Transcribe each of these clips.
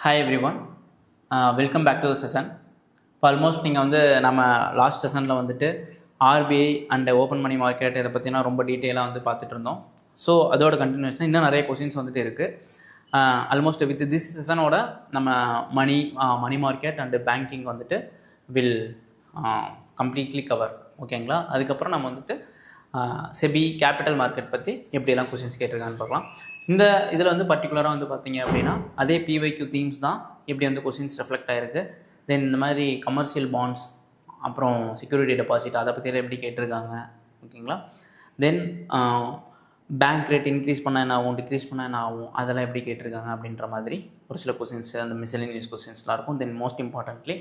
Hi everyone, welcome back to the session. இப்போ almost நீங்கள் நம்ம லாஸ்ட் செஷனில் RBI and open money market இதை பற்றினா ரொம்ப டீட்டெயிலாக பார்த்துட்டு இருந்தோம். ஸோ அதோட கண்டினியூஷன் இன்னும் நிறைய கொஸ்டின்ஸ் இருக்குது. ஆல்மோஸ்ட் வித் திஸ் செஷனோட நம்ம money market and banking will completely cover. ஓகேங்களா? அதுக்கப்புறம் நம்ம செபி கேபிட்டல் மார்க்கெட் பற்றி எப்படியெல்லாம் கொஸ்டின்ஸ் கேட்டிருக்கான்னு பார்க்கலாம். இந்த இதில் பர்டிகுலராக பார்த்தீங்க அப்படின்னா அதே பிவைக்யூ தீம்ஸ் தான் எப்படி கொஸ்டின்ஸ் ரெஃப்ளெக்ட் ஆகிருக்கு. தென் இந்த மாதிரி கமர்ஷியல் பாண்ட்ஸ், அப்புறம் செக்யூரிட்டி டெபாசிட், அதை பற்றியெல்லாம் எப்படி கேட்டிருக்காங்க. ஓகேங்களா? தென் பேங்க் ரேட் இன்க்ரீஸ் பண்ணால் என்ன ஆகும், டிக்ரீஸ் பண்ணால் என்ன ஆகும், அதெல்லாம் எப்படி கேட்டிருக்காங்க அப்படின்ற மாதிரி ஒரு சில கொஸ்டின்ஸ், அந்த மிஸ்செலேனியஸ் கொஸ்டின்ஸ்லாம் இருக்கும். Then most importantly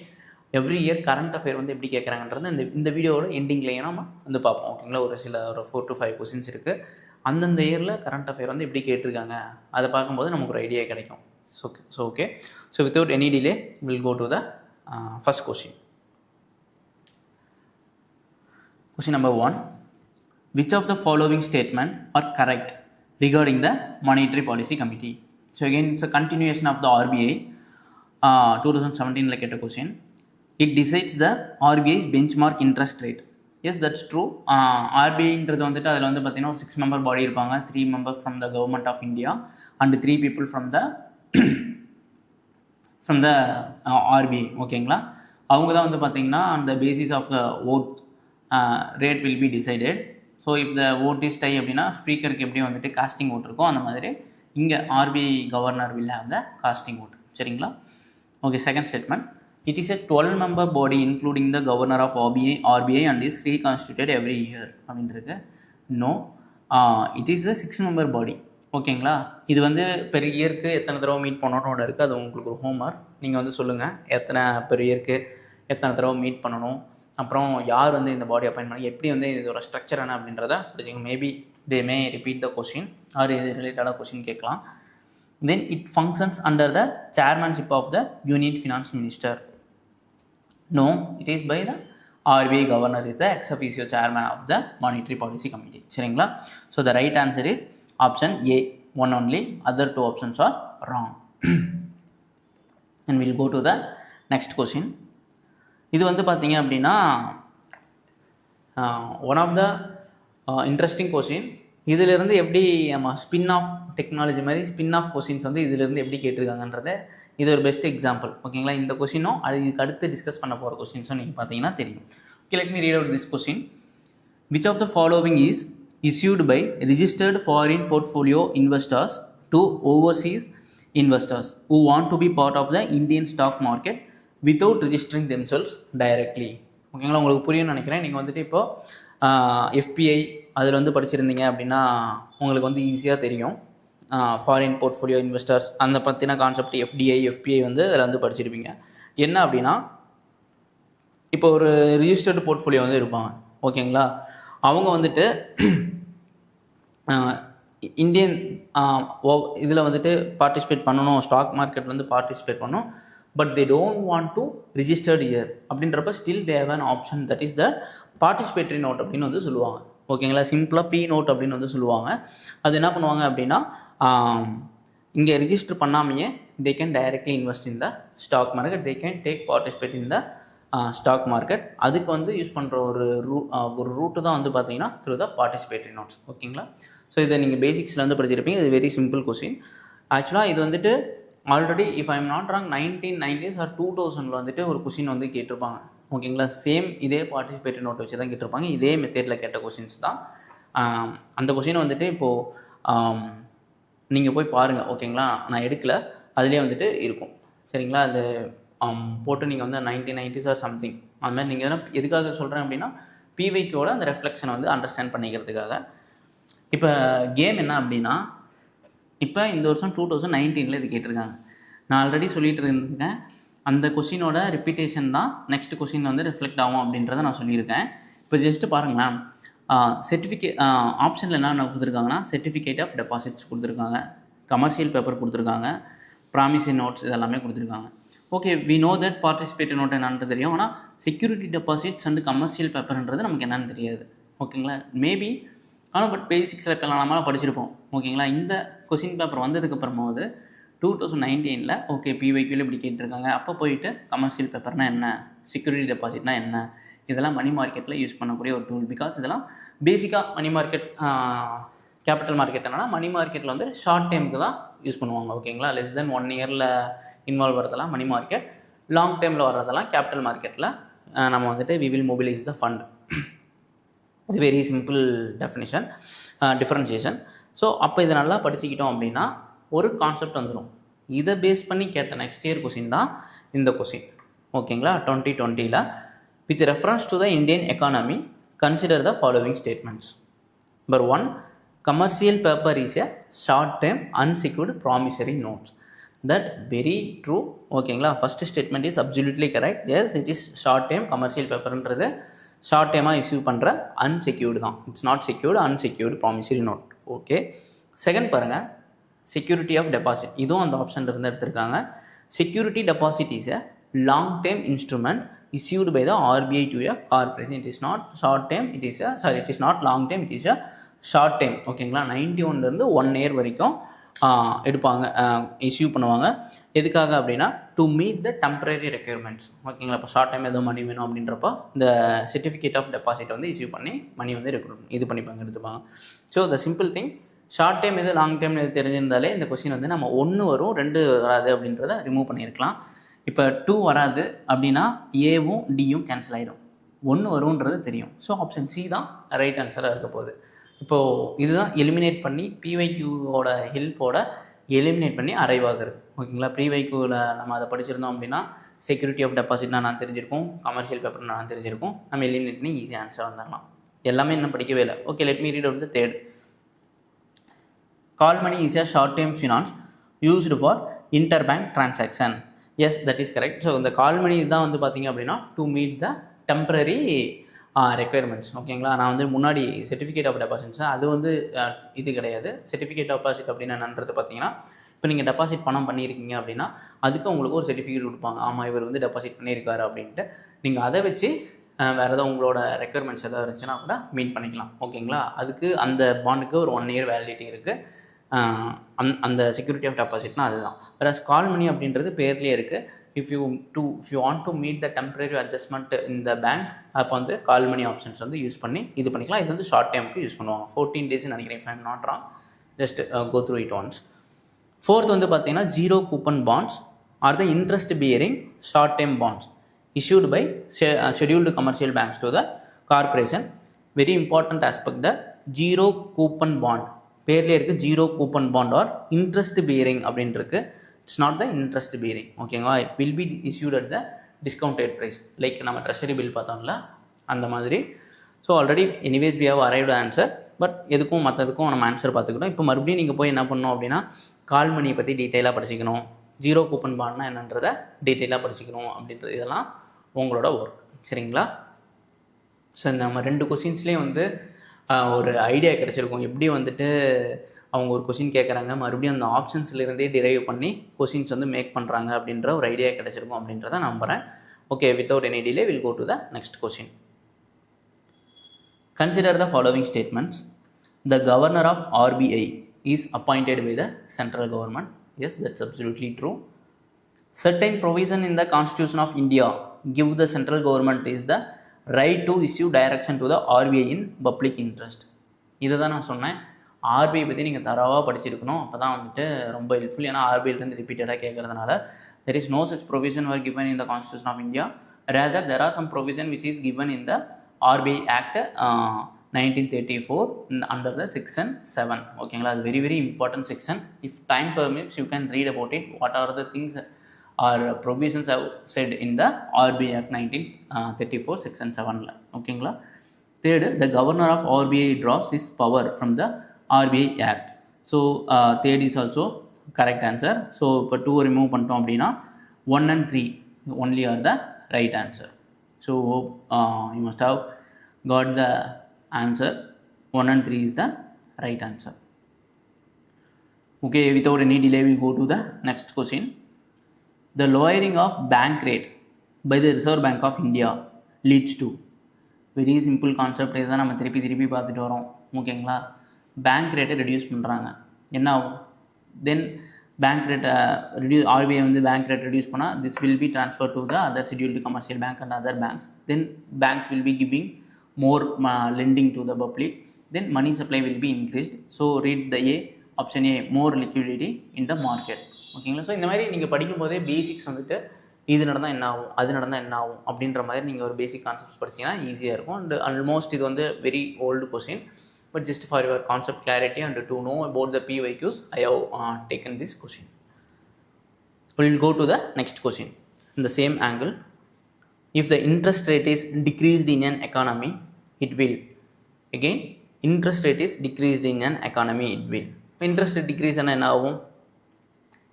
every year current affair எப்படி கேட்குறாங்கன்றது இந்த வீடியோவோட எண்டிங்லேயே நம்ம பார்ப்போம். ஓகேங்களா? ஒரு 4 to 5 கொஸ்டின்ஸ் இருக்குது. அந்தந்த இயரில் கரண்ட் அஃபேர் எப்படி கேட்டிருக்காங்க அதை பார்க்கும்போது நமக்கு ஒரு ஐடியா கிடைக்கும். Okay. So without any delay will go to the first question. Question number 1. Which of the following statement are correct regarding the Monetary Policy Committee? So again, it's a continuation of the RBI 2017 like a question. It decides the RBI's benchmark interest rate. Yes, that's true. RBIன்றது அதில் பார்த்தீங்கன்னா ஒரு 6 member பாடி இருப்பாங்க. 3 members from the government of India and 3 people from the RBI. ஓகேங்களா? அவங்க தான் பார்த்தீங்கன்னா அந்த basis of the vote rate will be decided. So if the vote is tie அப்படின்னா ஸ்பீக்கருக்கு எப்படி காஸ்டிங் ஓட் இருக்கும், அந்த மாதிரி இங்கே RBI governor will have the casting vote. சரிங்களா? Okay. Second statement. It is a 12-member body including the governor of RBI and is reconstituted every year. அப்படின்றது no, it is a 6-member body. ஓகேங்களா? இது per இயருக்கு எத்தனை தடவை meet பண்ணணும்னு ஒன்று இருக்குது. அது உங்களுக்கு ஒரு ஹோம்ஒர்க். நீங்கள் சொல்லுங்கள் எத்தனை பெர் இயருக்கு எத்தனை தடவை மீட் பண்ணணும், அப்புறம் யார் இந்த பாடி அப்பாயின்ட் பண்ணி, எப்படி இதோட ஸ்ட்ரக்சர் என்ன அப்படின்றத படிச்சுங்க. Maybe they may repeat the question or இது ரிலேட்டடாக கொஸ்டின் கேட்கலாம். Then it functions under the chairmanship of the Union Finance Minister. No, it is by the RBI governor is the ex officio chairman of the Monetary Policy Committee. சரிங்களா? So the right answer is option A, one only. Other 2 options are wrong. And we'll go to the next question. இது பார்த்தீங்க அப்படின்னா one of the interesting questions. இதிலிருந்து எப்படி நம்ம spin off technology மாதிரி spin off questions இதிலிருந்து எப்படி கேட்டிருக்காங்கன்றது இது ஒரு பெஸ்ட் எக்ஸாம்பிள். ஓகேங்களா? இந்த கொஸ்டினும் இதுக்கு அடுத்து டிஸ்கஸ் பண்ண போகிற கொஸ்டின்ஸும் நீங்கள் பார்த்தீங்கன்னா தெரியும். Okay, let me read out this question. Which of the following is issued by registered foreign portfolio investors to overseas investors who want to be part of the Indian stock market without registering themselves directly? ஓகேங்களா? உங்களுக்கு புரியும்னு நினைக்கிறேன். நீங்கள் இப்போது FPI அதில் படிச்சிருந்தீங்க அப்படின்னா உங்களுக்கு ஈஸியாக தெரியும். ஃபாரின் போர்ட்ஃபோலியோ இன்வெஸ்டர்ஸ் அந்த பற்றின கான்செப்ட் FDI FPI அதில் படிச்சிருப்பீங்க. என்ன அப்படின்னா இப்போ ஒரு ரிஜிஸ்டர்டு போர்ட்ஃபோலியோ இருப்பாங்க. ஓகேங்களா? அவங்க இந்தியன் இதில் பார்ட்டிசிபேட் பண்ணணும், ஸ்டாக் மார்க்கெட் பார்ட்டிசிபேட் பண்ணணும். But they don't want to registered year அப்படின்றப்ப still they have an option, that is the participatory note அப்படின்னு சொல்லுவாங்க. ஓகேங்களா? சிம்பிளாக P நோட் அப்படின்னு சொல்லுவாங்க. அது என்ன பண்ணுவாங்க அப்படின்னா இங்கே ரிஜிஸ்டர் பண்ணாமையே they can directly invest in the stock market, they can take participate in the stock market. அதுக்கு யூஸ் பண்ணுற ஒரு ரூட்டு தான் பார்த்தீங்கன்னா த்ரூ த பார்ட்டிசிபேட்டரி நோட்ஸ். ஓகேங்களா? ஸோ இதை நீங்கள் பேசிக்ஸில் படிச்சிருப்பீங்க. இது வெரி சிம்பிள் கொஸ்டின். ஆக்சுவலாக இது already if I am not wrong 1990s or 2000 ஒரு கொஸ்டின் கேட்டிருப்பாங்க. ஓகேங்களா? சேம் இதே பார்ட்டிசிபேட்டரி நோட் வச்சு தான் கேட்டிருப்பாங்க. இதே மெத்தேடில் கேட்ட கொஸ்டின்ஸ் தான். அந்த கொஸ்டின் இப்போது நீங்கள் போய் பாருங்கள். ஓகேங்களா? நான் எடுக்கலை, அதிலே இருக்கும். சரிங்களா? அது போட்டு நீங்கள் 1990s ஆர் சம்திங் அது மாதிரி நீங்கள் எதுக்காக சொல்கிறேன் அப்படின்னா பிவைக்கோட அந்த ரெஃப்ளெக்ஷனை அண்டர்ஸ்டாண்ட் பண்ணிக்கிறதுக்காக. இப்போ கேம் என்ன அப்படின்னா இப்போ இந்த வருஷம் 2019 இது கேட்டிருக்காங்க. நான் ஆல்ரெடி சொல்லிகிட்டு இருந்திருக்கேன், அந்த கொஸ்டினோட ரிப்பீட்டேஷன் தான் நெக்ஸ்ட் கொஸ்டின் ரிஃப்ளெக்ட் ஆகும் அப்படின்றத நான் சொல்லியிருக்கேன். இப்போ ஜஸ்ட்டு பாருங்களேன், சர்டிஃபிகேட் ஆப்ஷனில் என்ன கொடுத்துருக்காங்கன்னா சர்டிஃபிகேட் ஆஃப் டெபாசிட்ஸ் கொடுத்துருக்காங்க, கமர்ஷியல் பேப்பர் கொடுத்துருக்காங்க, ப்ராமிசரி நோட்ஸ் இதெல்லாமே கொடுத்துருக்காங்க. Okay, we know that participatory note என்னன்னு தெரியும். ஆனால் செக்யூரிட்டி டெபாசிட்ஸ் அண்ட் கமர்ஷியல் பேப்பர்ன்றது நமக்கு என்னென்னு தெரியாது. ஓகேங்களா? மேபி ஆனால் பட் பேசிக்ஸில் இப்போ நம்மளால் படிச்சிருப்போம். ஓகேங்களா? இந்த கொஸ்டின் பேப்பர் வந்ததுக்கப்புறமாவது 2019 ஓகே பிஒய்க்யூவில் இப்படி கேட்டிருக்காங்க. அப்போ போயிட்டு கமர்ஷியல் பேப்பர்னால் என்ன, செக்யூரிட்டி டெபாசிட்னா என்ன, இதெல்லாம் மணி மார்க்கெட்டில் யூஸ் பண்ணக்கூடிய ஒரு டூல். பிகாஸ் இதெல்லாம் பேசிக்காக மணி மார்க்கெட் கேபிட்டல் மார்க்கெட் என்னன்னா மணி மார்க்கெட்டில் வந்து ஷார்ட் டைமுக்கு தான் யூஸ் பண்ணுவாங்க. ஓகேங்களா, லெஸ் தென் 1 இயரில் இன்வால்வ் வரதெல்லாம் மணி மார்க்கெட், லாங் டைமில் வர்றதெல்லாம் கேபிட்டல் மார்க்கெட்டில் நம்ம வந்துட்டு we will mobilise the fund. இது very simple definition differentiation. So அப்போ இதை நல்லா படிச்சுக்கிட்டோம் அப்படின்னா ஒரு கான்செப்ட் வந்துடும். இதை பேஸ் பண்ணி கேட்ட நெக்ஸ்ட் இயர் கொஸ்டின் தான் இந்த கொஸ்டின். ஓகேங்களா, 2020 with reference to the Indian economy consider the following statements. Number 1, commercial paper is a short term unsecured promissory notes. That very true. ஓகேங்களா, first statement is absolutely correct. Yes, it is short time commercial பேப்பர்ன்றது short டைமாக issue பண்ணுற unsecured தான். It's not secured, unsecured promissory note. Okay, second பாருங்கள், security of deposit. இதுவும் அந்த option இருந்து எடுத்திருக்காங்க. Security deposit is a long time instrument issued by the RBI to a corporation. It is not short term, it is not long term, it is a short time. ஓகேங்களா, 91 1 year வரைக்கும் எடுப்பாங்க, issue பண்ணுவாங்க. எதுக்காக அப்படின்னா to meet the temporary requirements. ஓகேங்களா, இப்போ short time எதுவும் மணி வேணும் அப்படின்றப்போ இந்த சர்டிஃபிகேட் ஆஃப் டெபாசிட் வந்து இஷ்யூ பண்ணி மணி வந்து இது பண்ணிப்பாங்க, எடுத்துப்பாங்க. So the simple thing, short time எது லாங் டைம் எது தெரிஞ்சிருந்தாலே இந்த கொஸ்டின் வந்து நம்ம 1 வரும் 2 வராது அப்படின்றத ரிமூவ் பண்ணியிருக்கலாம். இப்போ 2 வராது அப்படின்னா ஏவும் டியும் கேன்சல் ஆகிடும், 1 வரும்ன்றது தெரியும். ஸோ ஆப்ஷன் சி தான் ரைட் ஆன்சராக இருக்க போகுது. இப்போது இதுதான் எலிமினேட் பண்ணி பிஒய்க்யூவோட ஹெல்ப்போட எலிமினேட் பண்ணி அரைவ் ஆகிறது. ஓகேங்களா, ப்ரீஒய்க்யூவில் நம்ம அதை படிச்சிருந்தோம் அப்படின்னா செக்யூரிட்டி ஆஃப் டெபாசிட்னா நான் தெரிஞ்சிருக்கும், கமர்ஷியல் பேப்பர்னா நான் தெரிஞ்சிருக்கும், நம்ம எலிமினேட் பண்ணி ஈஸியாக ஆன்சர் வந்துடலாம். எல்லாமே இன்னும் படிக்கவே இல்லை. Okay, let me read out the third. Call money is a short time finance used for interbank transaction. Yes, that is correct. So இந்த கால் மணி இதுதான் வந்து பார்த்திங்க அப்படின்னா to meet the temporary requirements. ஓகேங்களா, நான் வந்து முன்னாடி சர்டிஃபிகேட் ஆஃப் டெபாசிட்ஸ் அது வந்து இது கிடையாது. சர்டிஃபிகேட் ஆஃப் டெபாசிட் அப்படின்னு என்னன்றது பார்த்தீங்கன்னா, இப்போ நீங்கள் டெபாசிட் பணம் பண்ணியிருக்கீங்க அப்படின்னா அதுக்கு உங்களுக்கு ஒரு சர்டிஃபிகேட் கொடுப்பாங்க, ஆமாம் இவர் வந்து டெபாசிட் பண்ணியிருக்காரு அப்படின்ட்டு. நீங்கள் அதை வச்சு வேறு ஏதாவது உங்களோட ரெக்குயர்மெண்ட்ஸ் எதாவது இருந்துச்சுன்னா கூட மீட் பண்ணிக்கலாம். ஓகேங்களா, அதுக்கு அந்த பாண்டுக்கு ஒரு 1 இயர் வேலிடிட்டி இருக்குது. அந்த செக்யூரிட்டி ஆஃப் டெபாசிட்னா அதுதான். வேறு கால் மணி அப்படின்றது பேர்லேயே இருக்குது. If you want to meet the temporary adjustment in the bank, அப்போ வந்து கால் மணி ஆப்ஷன்ஸ் வந்து யூஸ் பண்ணி இது பண்ணிக்கலாம். இது வந்து ஷார்ட் டைமுக்கு யூஸ் பண்ணுவாங்க, 14 days நினைக்கிறேன், if I am not wrong. Just go through it once. Fourth வந்து பார்த்தீங்கன்னா zero coupon bonds are the interest bearing short time bonds issued by scheduled commercial banks to the corporation. Very important aspect, the zero coupon bond. பேர்லேயே இருக்குது zero coupon bond or interest bearing அப்படின்னு இருக்குது. It's not the interest bearing. ஓகேங்களா, it will be issued at the discounted price, like நம்ம treasury bill பார்த்தோம்ல அந்த மாதிரி. So already anyways we have arrived answer. But எதுக்கும் மற்றதுக்கும் நம்ம ஆன்சர் பார்த்துக்கிட்டோம். இப்போ மறுபடியும் நீங்கள் போய் என்ன பண்ணணும் அப்படின்னா கால் மணியை பற்றி டீட்டெயிலாக படிச்சிக்கணும், ஜீரோ கூப்பன் பாண்ட்னா என்னன்றதை டீட்டெயிலாக படிச்சிக்கணும் அப்படின்றது இதெல்லாம் உங்களோட ஒர்க். சரிங்களா, ஸோ நம்ம 2 கொஸ்டின்ஸ்லேயும் வந்து ஒரு ஐடியா கிடச்சிருக்கும், எப்படி வந்துட்டு அவங்க ஒரு கொஸ்டின் கேட்குறாங்க மறுபடியும் அந்த ஆப்ஷன்ஸ்லேருந்தே டிரைவ் பண்ணி கொஸ்டின்ஸ் வந்து மேக் பண்ணுறாங்க அப்படின்ற ஒரு ஐடியா கிடச்சிருக்கும் அப்படின்றத நம்புகிறேன். Okay, without any delay will go to the next question. Consider the following statements. The governor of RBI is appointed by the central government. Yes, that's absolutely true. Certain provision in the Constitution of India give the central government is the right to issue direction to the RBI in public interest. இதை தான் நான் சொன்னேன், RBI பற்றி நீங்கள் தரவாக படிச்சிருக்கணும், அப்போ தான் வந்துட்டு ரொம்ப ஹெல்ப்ஃபுல். ஏன்னா RBIலேருந்து ரிப்பீட்டடாக கேட்குறதுனால there is no such provision were given in the Constitution of India. Rather, there are some provision which is given in the RBI Act 1934 under the section 7. ஓகேங்களா, அது very very important section. If time permits you can read about it. What are the things or provisions have said in the RBI Act 1934 section 7. ஓகேங்களா. Third, the governor of RBI draws his power from the RBI Act. So third is also correct answer. So இப்போ 2 remove பண்ணிட்டோம் அப்படின்னா 1 and 3 only are the right answer. So you must have got the answer. 1 and 3 is the right answer. Okay, without any delay we'll go to the next question. The lowering of bank rate by the Reserve Bank of India leads to, very simple concept. இதுதான் நம்ம திருப்பி பார்த்துட்டு வரோம். ஓகேங்களா, bank ரேட்டை reduce பண்ணுறாங்க, என்ன ஆகும்? தென் பேங்க் ரேட் ஆர்பிஐ வந்து பேங்க் ரேட் ரெடியூஸ் பண்ணால் this will B transfer to the other scheduled commercial bank and other banks. Then banks will be giving more lending to the public, then money supply will be increased. So read the A, option A, more liquidity in the market. ஓகேங்களா. So இந்த மாதிரி நீங்கள் படிக்கும்போதே basics வந்துட்டு இது நடந்தால் என்ன ஆகும், அது நடந்தால் என்ன ஆகும் அப்படின்ற மாதிரி நீங்கள் ஒரு பேசிக் கான்செப்ட்ஸ் படிச்சிங்கன்னா ஈஸியாக இருக்கும். அண்ட் ஆல்மோஸ்ட் இது வந்து very old question, but just for your concept clarity and to know about the PYQs I have taken this question. We will go to the next question in the same angle. If the interest rate is decreased in an economy, it will. Again, interest rate is decreased in an economy, it will. Interest rate decrease என்ன ஆகும்,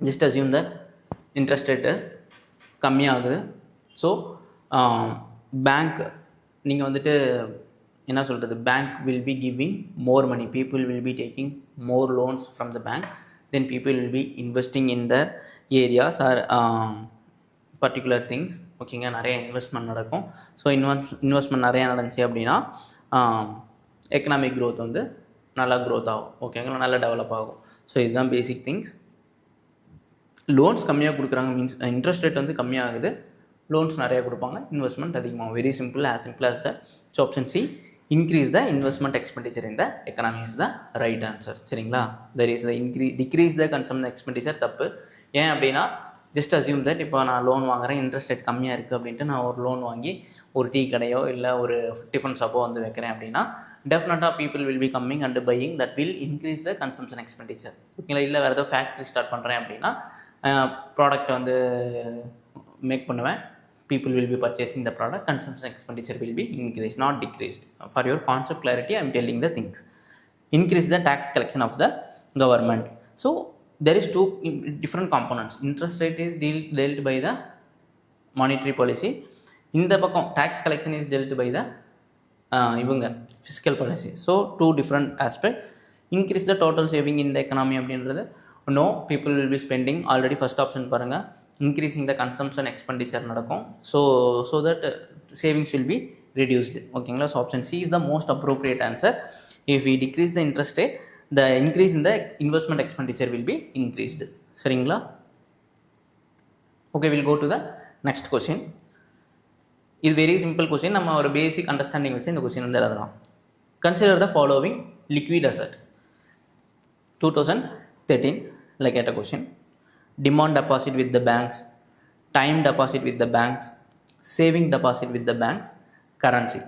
just assume that interest rate கம்மியாகுது. So bank நீங்கள் வந்துட்டு என்ன சொல்கிறது, bank will be giving more money, people will be taking more loans from the bank, then people will be investing in their areas or particular things. ஓகேங்க, நிறைய investment நடக்கும். So investment நிறையா நடந்துச்சு அப்படின்னா எக்கனாமிக் க்ரோத் வந்து நல்லா growth ஆகும். ஓகேங்களா, நல்லா டெவலப் ஆகும். ஸோ இதுதான் பேசிக் திங்ஸ். லோன்ஸ் கம்மியாக கொடுக்குறாங்க மீன்ஸ் இன்ட்ரெஸ்ட் ரேட் வந்து கம்மியாகுது, லோன்ஸ் நிறையா கொடுப்பாங்க, இன்வெஸ்ட்மெண்ட் அதிகமாகும். Very simple, as simple as the. So option C, increase the investment expenditure in the economy is the right answer. சரிங்களா. That is the decrease the consumption expenditure தப்பு. ஏன் அப்படின்னா just assume that இப்போ நான் loan வாங்குகிறேன், interest rate கம்மியாக இருக்குது அப்படின்ட்டு நான் ஒரு லோன் வாங்கி ஒரு டீ கடையோ இல்லை ஒரு டிஃபன் ஷாப்போ வந்து வைக்கிறேன் அப்படின்னா டெஃபினட்டாக people will be coming and buying, that will increase the consumption expenditure. ஓகேங்களா. இல்லை வேறு ஏதோ ஃபேக்ட்ரி ஸ்டார்ட் பண்ணுறேன் அப்படின்னா ப்ராடக்ட் வந்து மேக் பண்ணுவேன், people will be purchasing the product, consumption expenditure will be increased, not decreased. For your concept clarity, I am telling the things. Increase the tax collection of the government. So there is two different components. Interest rate is dealt by the monetary policy. In the பக்கம் tax collection is dealt by the இவங்க fiscal policy. So two different aspect. Increase the total saving in the economy அப்படின்றது no, people will be spending. Already first option பாருங்க, increasing the consumption expenditure நடக்கும். So that savings will be reduced. ஓகேங்களா. So option C is the most appropriate answer. If we decrease the interest rate, the increase in the investment expenditure will be increased. சரிங்களா. Okay, we'll go to the next question. இது very simple question, நம்ம ஒரு basic understanding வச்சு இந்த question வந்து எழுதலாம். Consider the following liquid asset. 2013 like at a question, demand deposit with the banks, time deposit with the banks, saving deposit with the banks, currency.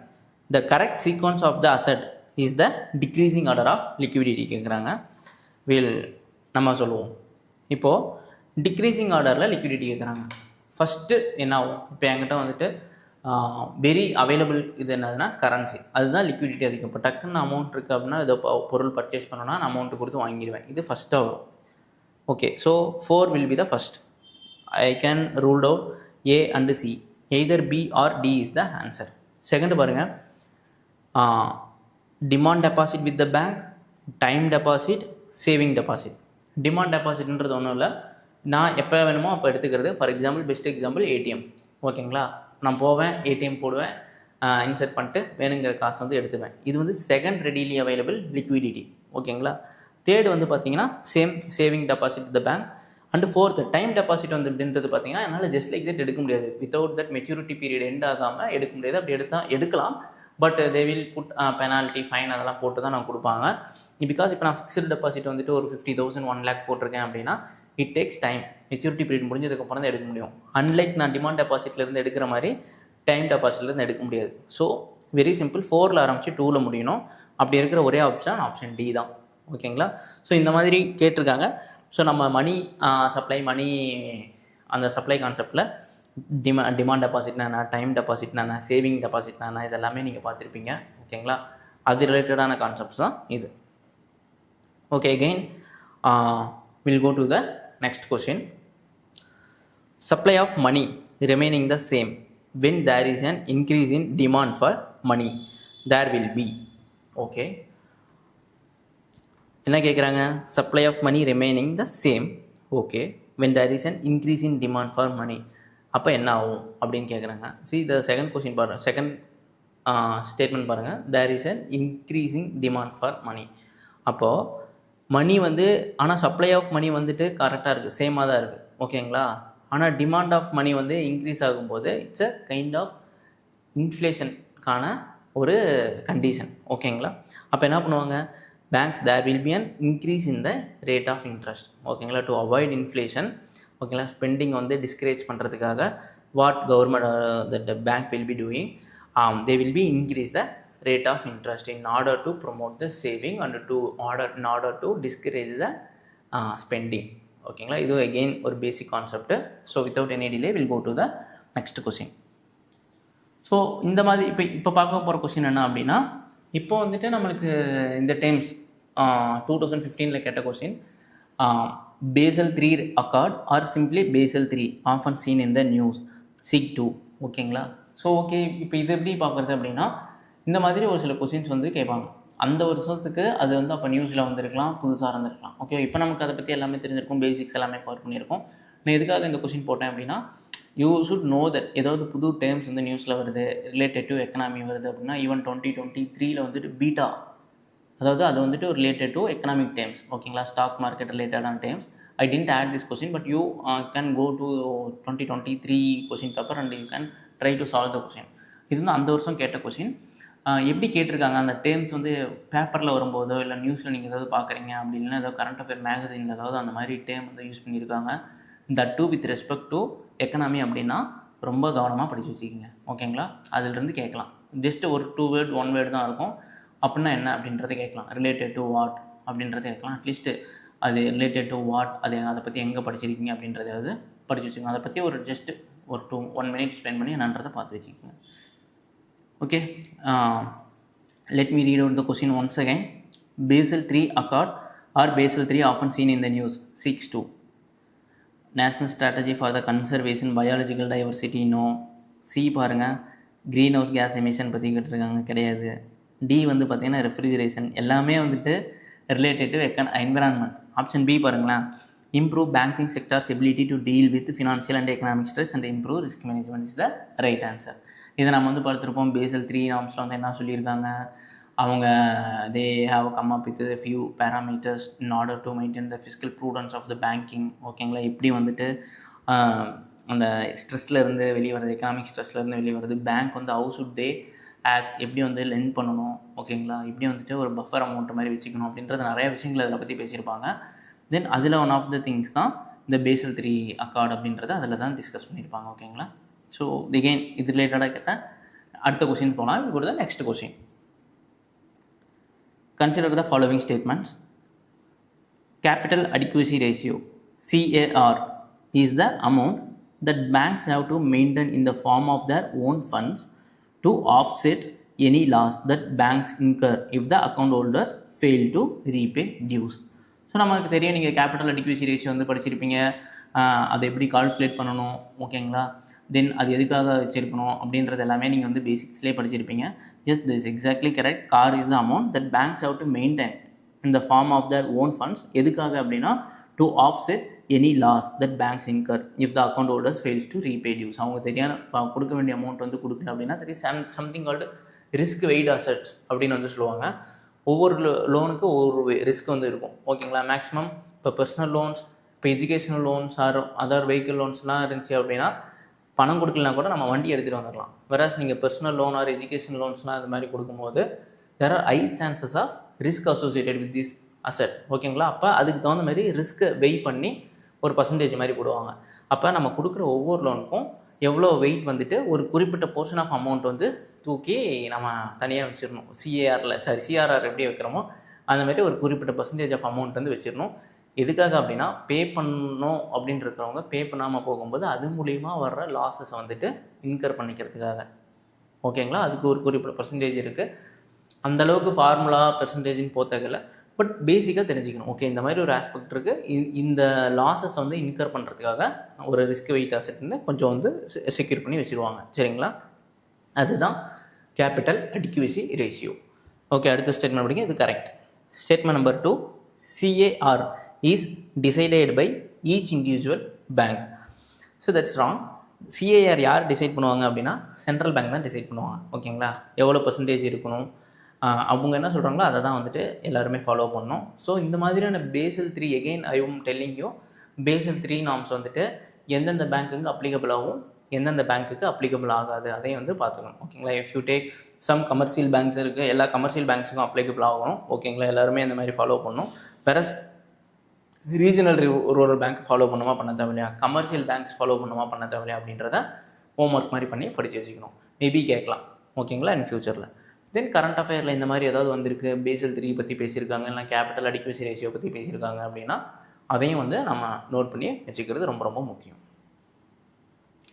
The correct sequence of the asset is the decreasing order of liquidity கேட்குறாங்க. நம்ம சொல்லுவோம் இப்போது decreasing ஆர்டரில் liquidity கேட்குறாங்க. First என்ன ஆகும், இப்போ என்கிட்ட வந்துட்டு வெரி அவைலபிள் இது என்னதுன்னா கரன்சி, அதுதான் லிக்விடிட்டி அதிகம். இப்போ டக்குன்னு அமௌண்ட் இருக்குது அப்படின்னா ஏதோ பொருள் பர்ச்சேஸ் பண்ணோன்னா நான் அமௌண்ட்டு கொடுத்து வாங்கிடுவேன், இது ஃபஸ்ட்டாக வரும். Okay, so 4 will be the first. I can rule out A and C. Either B or D is the answer. Second பாருங்க, demand deposit with the bank, time deposit, saving deposit. Demand depositன்றது ஒன்றும் இல்லை, நான் எப்போ வேணுமோ அப்போ எடுத்துக்கிறது. For example, best example ATM. ஓகேங்களா, நான் போவேன், ஏடிஎம் போடுவேன், இன்சர்ட் பண்ணிட்டு வேணுங்கிற காசு வந்து எடுத்துவேன். இது வந்து செகண்ட் ரெடிலி அவைலபிள் லிக்விடிட்டி. ஓகேங்களா. தேர்டு வந்து பார்த்தீங்கன்னா saving deposit the banks. And fourth time deposit வந்து அப்படின்றது பார்த்தீங்கன்னா என்னால் ஜஸ்ட் லைக் தட் எடுக்க முடியாது, without that maturity period end ஆகாமல் எடுக்க முடியாது. அப்படி எடுக்கலாம், but they will put penalty, fine அதெல்லாம் போட்டு தான் நான் கொடுப்பாங்க. பிகாஸ் இப்போ நான் ஃபிக்ஸ்டு டெபாசிட் வந்துட்டு ஒரு 50,000 1 lakh போட்டிருக்கேன் அப்படின்னா it takes time, maturity period முடிஞ்சதுக்கப்புறம் தான் எடுக்க முடியும். அன்லைக் நான் டிமாண்ட் டெபாசிட்லேருந்து எடுக்கிற மாதிரி டைம் டெபாசிட்லேருந்து எடுக்க முடியாது. ஸோ வெரி சிம்பிள், 4ல் ஆரம்பித்து 2ல் முடியணும். அப்படி இருக்கிற ஒரே ஆப்ஷன் டி தான். ஓகேங்களா. ஸோ இந்த மாதிரி கேட்டிருக்காங்க. ஸோ நம்ம மணி சப்ளை, மணி அந்த சப்ளை கான்செப்டில் டிமாண்ட் டெபாசிட்னா, டைம் டெபாசிட்னா, சேவிங் டெபாசிட்னா, இதெல்லாமே நீங்கள் பார்த்துருப்பீங்க. ஓகேங்களா. அது ரிலேட்டடான கான்செப்ட்ஸ் தான் இது. Okay, again will go to the next question. Supply of money remaining the same when there is an increase in demand for money, there will be. Okay, என்ன கேட்குறாங்க, supply of money remaining the same. Okay, when there is an increase in demand for money, அப்போ என்ன ஆகும் அப்படின்னு கேட்குறாங்க. see the second question பாருங்கள், second statement பாருங்கள், there is an increasing demand for money. அப்போது மணி வந்து ஆனால் சப்ளை ஆஃப் மணி வந்துட்டு கரெக்டாக இருக்குது, சேமாக தான் இருக்குது. ஓகேங்களா? ஆனால் டிமாண்ட் ஆஃப் மணி வந்து இன்க்ரீஸ் ஆகும்போது இட்ஸ் அ கைண்ட் ஆஃப் இன்ஃப்ளேஷனுக்கான ஒரு கண்டிஷன். ஓகேங்களா? அப்போ என்ன பண்ணுவாங்க, banks there will be an increase in the rate of interest. ஓகேங்களா? To avoid inflation. ஓகேங்களா? ஸ்பெண்டிங் வந்து டிஸ்கரேஜ் பண்ணுறதுக்காக what government that bank will be doing, they will be increase the rate of interest in order to promote the saving and in order to discourage the spending. ஓகேங்களா? இது again ஒரு basic concept. So without any delay will go to the next question. So இந்த மாதிரி இப்போ பார்க்க போகிற question என்ன அப்படின்னா, இப்போ வந்துட்டு நம்மளுக்கு இந்த டைம்ஸ் 2015 கேட்ட question, Basel III occurred or simply Basel III often seen in the news, SIG 2. ஓகேங்களா? ஸோ ஓகே, இப்போ இது எப்படி பார்க்குறது அப்படின்னா, இந்த மாதிரி ஒரு சில கொஸ்டின்ஸ் வந்து கேட்பாங்க. அந்த வருஷத்துக்கு அது வந்து அப்போ நியூஸில் வந்திருக்கலாம், புதுசாக இருந்திருக்கலாம். ஓகே, இப்போ நமக்கு அதை பற்றி எல்லாமே தெரிஞ்சிருக்கும், பேசிக்ஸ் எல்லாமே கவர் பண்ணியிருக்கோம். நான் எதுக்காக இந்த கொஸ்டின் போட்டேன் அப்படின்னா, யூ ஷுட் நோ தட் ஏதாவது புது டேர்ம்ஸ் வந்து நியூஸில் வருது, ரிலேட்டட் டு எக்கனாமி வருது அப்படின்னா, ஈவன் 2023 வந்துட்டு பீட்டா, அதாவது அது வந்துட்டு ஒரு ரிலேட்டட் டு எக்கனாமிக் டேர்ம்ஸ். ஓகேங்களா? ஸ்டாக் மார்க்கெட் ரிலேட்டடான terms. I didn't add this question, but you can go to 2023 question paper and you can try to solve the question. இது வந்து அந்த வருஷம் கேட்ட கொஸ்டின். எப்படி கேட்டிருக்காங்க, அந்த டேர்ம்ஸ் வந்து பேப்பரில் வரும்போதோ இல்லை நியூஸில் நீங்கள் ஏதாவது பார்க்குறீங்க அப்படி இல்லைன்னா ஏதாவது கரண்ட் அஃபேர் மேகசின் ஏதாவது அந்த மாதிரி டேர்ம் வந்து யூஸ் பண்ணியிருக்காங்க. That too with respect to economy அப்படின்னா ரொம்ப கவனமாக படித்து வச்சுக்கிங்க. ஓகேங்களா? அதிலிருந்து கேட்கலாம். ஜஸ்ட் ஒரு 2 வேர்ட் 1 வேர்டு தான் இருக்கும். அப்படின்னா என்ன அப்படின்றத கேட்கலாம். ரிலேட்டட் டு வாட் அப்படின்றத கேட்கலாம். அட்லீஸ்ட்டு அது ரிலேட்டட் டு வாட், அதை பற்றி எங்கே படிச்சிருக்கீங்க அப்படின்றதாவது படித்து வச்சுக்கோங்க. அதை பற்றி ஒரு ஜஸ்ட் ஒரு 1 minute ஸ்பெண்ட் பண்ணி என்னன்றதை பார்த்து வச்சுக்கோங்க. Okay, let me read out the question once again. Basel III occurred or Basel III often seen in the news, 6-2. National strategy for the conservation biological diversity, no. C பாருங்கள், green house gas emission பற்றி கேட்டிருக்காங்க, கிடையாது. D வந்து பார்த்திங்கன்னா refrigeration, எல்லாமே வந்துட்டு related to environment. Option B பாருங்களேன், improve banking sectors ability to deal with financial and economic stress and improve risk management is the right answer. இதை நம்ம வந்து பார்த்துருப்போம். Basel III நார்ம்ஸில் வந்து என்ன சொல்லியிருக்காங்க, அவங்க they have come up with few parameters in order to maintain the fiscal prudence of the banking. ஓகேங்களா? எப்படி வந்துட்டு அந்த ஸ்ட்ரெஸ்லேருந்து வெளியே வருது, எக்கனாமிக் ஸ்ட்ரெஸ்லேருந்து வெளியே வருது, பேங்க் வந்து ஹவு சுட் தே ஆக்ட், எப்படி வந்து லெண்ட் பண்ணணும். ஓகேங்களா? இப்படி வந்துட்டு ஒரு பஃபர் அமௌண்ட் மாதிரி வச்சுக்கணும் அப்படின்றது நிறைய விஷயங்கள் அதில் பற்றி பேசியிருப்பாங்க. தென் அதில் ஒன் ஆஃப் த திங்ஸ் தான் இந்த Basel III அக்கார்ட் அப்படின்றத அதில் தான் டிஸ்கஸ் பண்ணியிருப்பாங்க. ஓகேங்களா? ஸோ எகெயின் இது ரிலேட்டடாக கேட்டால் அடுத்த கொஸ்டின் போனால் இது கூட next question. Consider the following statements. Capital adequacy ratio CAR is the amount that banks have to maintain in the form of their own funds to offset any loss that banks incur if the account holders fail to repay dues. So நமக்கு தெரியும், நீங்கள் capital adequacy ratio வந்து படிச்சிருப்பீங்க, அதை எப்படி calculate பண்ணணும். ஓகேங்களா? தென் அது எதுக்காக வச்சுருக்கணும் அப்படின்றது எல்லாமே நீங்கள் வந்து பேசிக்ஸ்லேயே படிச்சிருப்பீங்க. Yes, this is exactly correct. CAR is the amount that banks have to maintain in the form of their own funds. எதுக்காக அப்படின்னா to offset any loss that banks incur if the account holders fails to repay dues. அவங்க தெரியாத கொடுக்க வேண்டிய amount வந்து கொடுக்கல அப்படின்னா that is something called risk weight assets அப்படின்னு வந்து சொல்லுவாங்க. ஒவ்வொரு லோனுக்கு ஒவ்வொரு ரிஸ்க் வந்து இருக்கும். ஓகேங்களா? மேக்ஸிமம் இப்போ பர்சனல் லோன்ஸ், இப்போ educational loans or other vehicle லோன்ஸ்லாம் இருந்துச்சு அப்படின்னா பணம் கொடுக்கலனா கூட நம்ம வண்டி எடுத்துகிட்டு வந்துடலாம். வேறாஸ் நீங்கள் பர்சனல் லோன் ஆர் எஜுகேஷன் லோன்ஸ்லாம் அது மாதிரி கொடுக்கும்போது there are high chances of risk associated with this asset. ஓகேங்களா? அப்போ அதுக்கு தகுந்த மாதிரி ரிஸ்க்கை வெயிட் பண்ணி ஒரு பர்சன்டேஜ் மாதிரி போடுவாங்க. அப்போ நம்ம கொடுக்குற ஒவ்வொரு லோனுக்கும் எவ்வளோ வெயிட் வந்துட்டு ஒரு குறிப்பிட்ட போர்ஷன் ஆஃப் அமௌண்ட் வந்து தூக்கி நம்ம தனியாக வச்சிடணும். சிஆர்ஆர் எப்படி வைக்கிறோமோ அந்த மாதிரி ஒரு குறிப்பிட்ட பர்சன்டேஜ் ஆஃப் அமௌண்ட் வந்து வச்சிடணும். எதுக்காக அப்படின்னா பே பண்ணணும் அப்படின்னு இருக்கிறவங்க பே பண்ணாமல் போகும்போது அது மூலிமா வர்ற லாஸஸை வந்துட்டு இன்கர் பண்ணிக்கிறதுக்காக. ஓகேங்களா? அதுக்கு ஒரு குறிப்பிட்ட பர்சன்டேஜ் இருக்குது. அந்தளவுக்கு ஃபார்முலா பெர்சன்டேஜின்னு போத்தகல, பட் பேசிக்காக தெரிஞ்சுக்கணும். ஓகே, இந்த மாதிரி ஒரு ஆஸ்பெக்ட் இருக்குது. இந்த லாஸஸ் வந்து இன்கர் பண்ணுறதுக்காக ஒரு ரிஸ்க் வெயிட் அசெட் வந்து கொஞ்சம் வந்து செக்யூர் பண்ணி வச்சுருவாங்க. சரிங்களா? அதுதான் கேபிட்டல் அடிக்வசி ரேஷியோ. ஓகே, அடுத்த ஸ்டேட்மெண்ட் படிங்க. இது correct. Statement number 2, CAR is decided by each individual bank. So that's wrong. CAR யார் டிசைட் பண்ணுவாங்க அப்படின்னா சென்ட்ரல் பேங்க் தான் டிசைட் பண்ணுவாங்க. ஓகேங்களா? எவ்வளோ பர்சன்டேஜ் இருக்கணும், அவங்க என்ன சொல்கிறாங்களோ அதை தான் வந்துட்டு எல்லாருமே ஃபாலோ பண்ணணும். ஸோ இந்த மாதிரியான Basel 3 again I am telling you, Basel 3 norms வந்துட்டு எந்தெந்த பேங்க்குக்கு அப்ளிகபிள் ஆகும், எந்தெந்த பேங்க்குக்கு அப்ளிகபிள் ஆகாது, அதையும் வந்து பார்த்துக்கணும். ஓகேங்களா. If you take some commercial banks இருக்குது, எல்லா கமர்ஷியல் பேங்க்ஸுக்கும் அப்ளிகபிள் ஆகணும். ஓகேங்களா. எல்லாருமே இந்த மாதிரி ஃபாலோ பண்ணணும். பெரஸ் ரீஜனல் ரூரல் பேங்க் ஃபாலோ பண்ணுமா பண்ண தேவையில்லையா, கமர்ஷியல் பேங்க்ஸ் ஃபாலோ பண்ணுமா பண்ண தேவையில்லையா அப்படின்றத ஹோம்ஒர்க் மாதிரி பண்ணி படித்து வச்சுக்கணும். மேபி கேட்கலாம். ஓகேங்களா. இன் ஃபியூச்சரில் தென் கரண்ட் அஃபேரில் இந்த மாதிரி ஏதாவது வந்திருக்கு, பேசல் 3 பற்றி பேசியிருக்காங்க, இல்லை கேபிட்டல் அடிக்வசி ரேஷியோ பற்றி பேசியிருக்காங்க அப்படின்னா அதையும் வந்து நம்ம நோட் பண்ணி வச்சுக்கிறது ரொம்ப ரொம்ப முக்கியம்.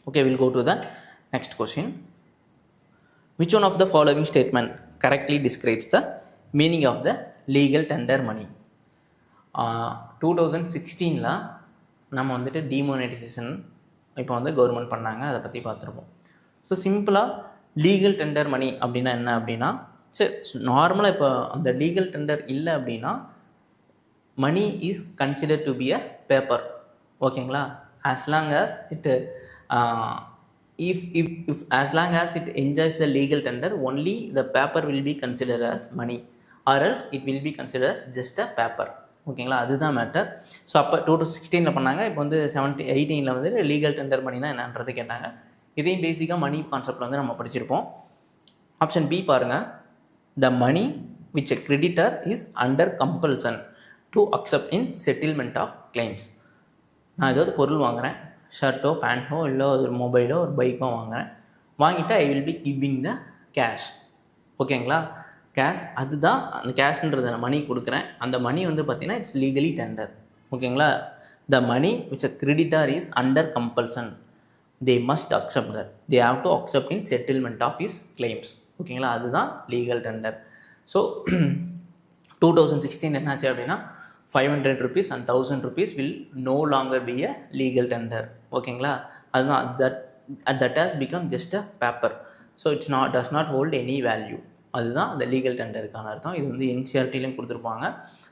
Okay, will go to the next question. Which one of the following statement correctly describes the meaning of the legal tender money? 2016 நம்ம வந்துட்டு டிமோனடைசேஷன் இப்போ வந்து கவர்மெண்ட் பண்ணாங்க, அதை பற்றி பார்த்துருப்போம். ஸோ சிம்பிளாக லீகல் டெண்டர் மணி அப்படின்னா என்ன அப்படின்னா, சரி நார்மலாக இப்போ அந்த லீகல் டெண்டர் இல்லை அப்படின்னா money is consider to be a paper. ஓகேங்களா. As long as it if as long as it enjoys the legal tender, only the paper will be considered as money, or else it will be considered as just a paper. ஓகேங்களா. அதுதான் matter. So அப்போ 2016 பண்ணாங்க. இப்போ வந்து 18 வந்து legal tender மணினா என்னன்றது கேட்டாங்க. இதையும் பேசிக்காக மணி கான்செப்டில் வந்து நம்ம படிச்சிருப்போம். ஆப்ஷன் பி பாருங்கள். The money which a creditor is under compulsion to accept in settlement of claims. நான் ஏதாவது பொருள் வாங்குகிறேன், ஷர்ட்டோ பேண்ட்டோ இல்லை ஒரு மொபைலோ ஒரு பைக்கோ வாங்குகிறேன். வாங்கிட்டு I will be giving the cash. ஓகேங்களா. கேஷ், அதுதான் அந்த கேஷ்ன்றதை நான் மணி கொடுக்குறேன். அந்த மணி வந்து பார்த்திங்கன்னா இட்ஸ் லீகலி டெண்டர். ஓகேங்களா. The money which a creditor is under compulsion, they must accept that, they have to accept in settlement of his claims. ஓகேங்களா. அதுதான் லீகல் டெண்டர். ஸோ 2016 என்னாச்சு அப்படின்னா 500 rupees and 1000 rupees will no longer be a legal tender. ஓகேங்களா. அதுதான் that has become just a paper, so it's not does not hold any value. அதுதான் அந்த legal டெண்டருக்கான அர்த்தம். இது வந்து என்சிஆர்டிலையும் கொடுத்துருப்பாங்க.